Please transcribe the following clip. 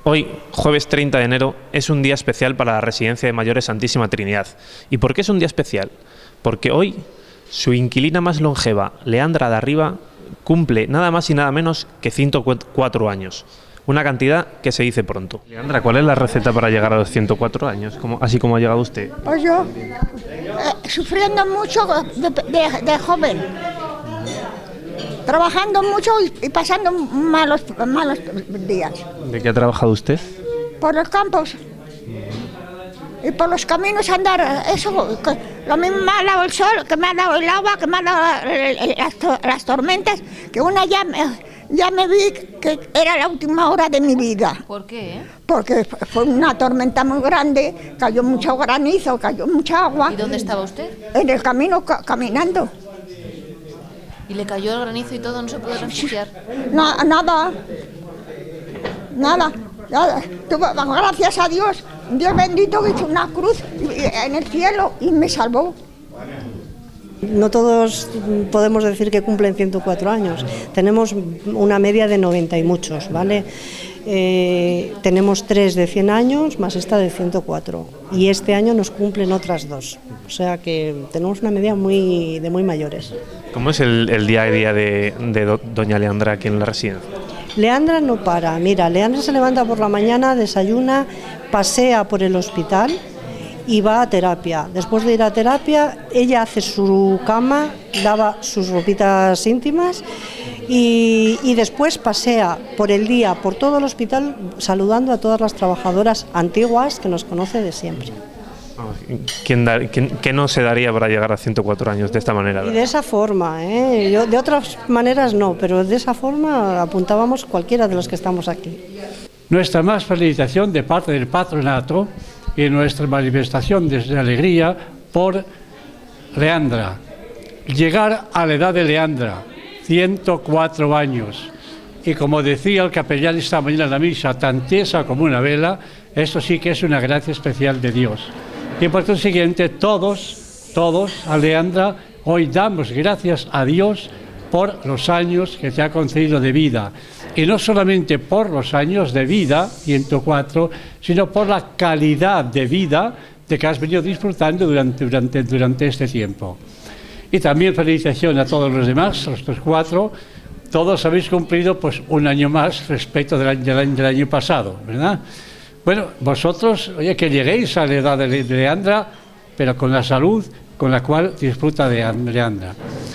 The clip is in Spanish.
Hoy, jueves 30 de enero, es un día especial para la Residencia de Mayores Santísima Trinidad. ¿Y por qué es un día especial? Porque hoy su inquilina más longeva, Leandra de Arriba, cumple nada más y nada menos que 104 años. Una cantidad que se dice pronto. Leandra, ¿cuál es la receta para llegar a los 104 años, así como ha llegado usted? Pues yo, sufriendo mucho de joven, trabajando mucho y pasando malos días. ¿De qué ha trabajado usted? Por los campos y por los caminos andar, eso, lo mismo me ha dado el sol, que me ha dado el agua, que me ha dado las tormentas, que una ya me vi que era la última hora de mi vida. ¿Por qué? Porque fue una tormenta muy grande, cayó mucho granizo, cayó mucha agua. ¿Y dónde estaba usted? En el camino, caminando. ¿Y le cayó el granizo y todo? ¿No se pudo refugiar? Nada. Gracias a Dios, Dios bendito, que hizo una cruz en el cielo y me salvó. No todos podemos decir que cumplen 104 años, tenemos una media de 90 y muchos, ¿vale? Tenemos 3 de 100 años más esta de 104 y este año nos cumplen otras 2, o sea que tenemos una media de muy mayores. ¿Cómo es el día a día de doña Leandra aquí en la residencia? Leandra no para, mira, Leandra se levanta por la mañana, desayuna, pasea por el hospital y va a terapia. Después de ir a terapia, ella hace su cama, lava sus ropitas íntimas y después pasea por el día, por todo el hospital, saludando a todas las trabajadoras antiguas que nos conoce de siempre. ¿Qué no se daría para llegar a 104 años de esta manera? Y de esa forma, Yo, de otras maneras no, pero de esa forma apuntábamos cualquiera de los que estamos aquí. Nuestra más felicitación de parte del patronato y nuestra manifestación de alegría por Leandra. Llegar a la edad de Leandra, 104 años. Y como decía el capellán esta mañana en la misa, tan tiesa como una vela, esto sí que es una gracia especial de Dios. Y por consiguiente, todos a Leandra, hoy damos gracias a Dios por los años que te ha concedido de vida. Y no solamente por los años de vida, 104, sino por la calidad de vida de que has venido disfrutando durante este tiempo. Y también felicitación a todos los demás, los otros 4. Todos habéis cumplido pues un año más respecto del año pasado, ¿verdad? Bueno, vosotros, oye, que lleguéis a la edad de Leandra, pero con la salud con la cual disfruta de Leandra.